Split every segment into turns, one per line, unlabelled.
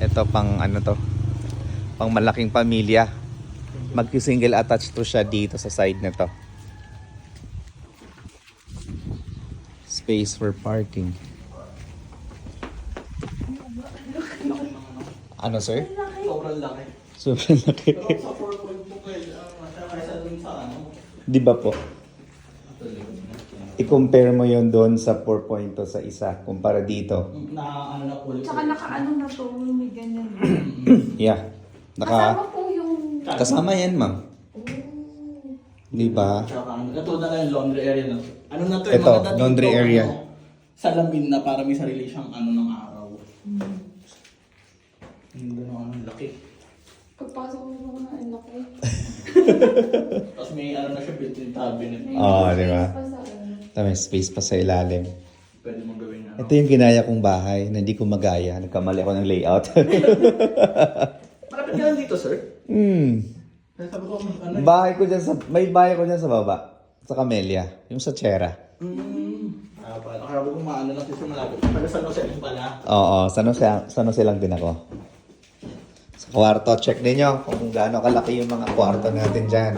Ito pang ano to, pang malaking pamilya. Mag-single attached to siya dito sa side na to. Space for parking. Ano sir?
Sobrang laki.
Sobrang laki.
Pero sa 4.2 kaysa dun sa ano.
Di ba po? I-compare mo yon doon sa 4.2 sa isa kumpara dito.
Na ano na ulit.
Tsaka nakaano na to, may ganyan.
Yeah.
Kasama po yung...
Kasama yan, ma'am. Di ba?
Tsaka ano. Ito na lang yung laundry area na. Ano na to?
Ito,
mga dating
laundry
to,
area.
Ano, salamin na para may sarili siyang ano ng araw. Hindi na ano, laki.
Pagpasok ko naman na anak ko.
Tapos may ano na siya built-in cabinet.
Oo, di ba?
Pa sa ano.
May space pa sa ilalim.
Pwede mong gawin na.
Ito yung ginaya kong bahay na hindi ko magaya. Nagkamali ako ng layout.
Malapit ka lang dito, sir? Kaya sabi ko, ano
Bahay ko dyan sa, may bahay ko dyan sa baba. Sa Camellia. Yung sa Chera.
Akala ko maano lang kasi malapit. Taga San Jose din pala.
Oo, San Jose lang din ako. Sa kwarto, check ninyo kung gaano kalaki yung mga kwarto natin dyan.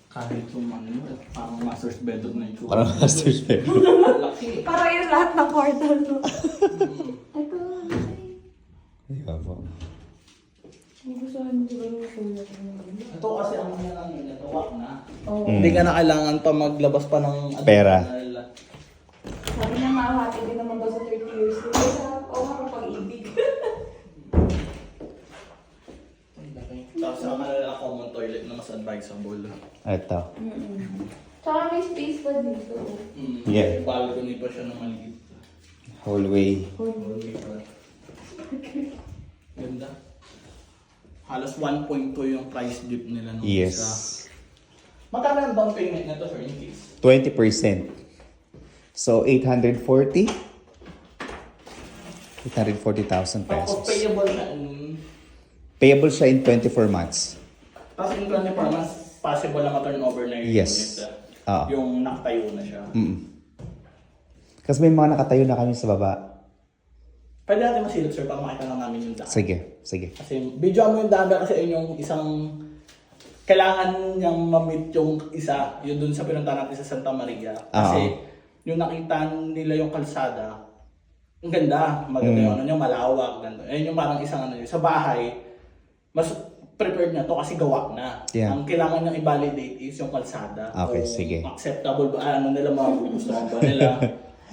Kahit yung ano, parang master's bedroom na yung
Parang master's bedroom.
laki.
Para yung lahat ng kwarto, no? Ito,
Diba po?
gustuhan mo ba yung sulat mo?
Ito kasi ang mga lang yun, ito wak na.
Oo.
Hindi ka na kailangan pa maglabas pa ng
Pera.
Sabi niya mahati din naman daw sa 30 years. Kaya ako pag-ibig.
Tapos ang malala common toilet na mas advisable.
Ito.
Tsaka may space pa dito.
Yeah.
Balcony pa siya ng maliit.
Hallway.
Ganda. Halos 1.2 yung price dip nila nung
Yes.
isa. Magkano ang down payment na to, sir, in case?
20%. So, 840? 840,000
Tapos
pesos.
payable na
Payable siya in 24 months.
Tapos in 24 months, possible na ma-turnover na yung
Yes.
unit.
Ah.
Yung nakatayo na siya.
Kasi may mga nakatayo na kami sa baba.
Pwede natin masilip, sir, para makita lang namin yung daan.
Sige, sige.
Kasi video mo yung daan kasi yun yung isang kailangan niyang ma-meet yung isa, yun dun sa pinunta natin sa Santa Maria. Kasi yung nakita nila yung kalsada, ang ganda, maganda yung ano niya, malawak, ganda. Ayun yung parang isang ano yun. Sa bahay, mas prepared na to kasi gawa na.
Yeah.
Ang kailangan niyang i-validate is yung kalsada.
Okay,
Kung
sige.
acceptable ba, ano nila, magugustuhan ba nila.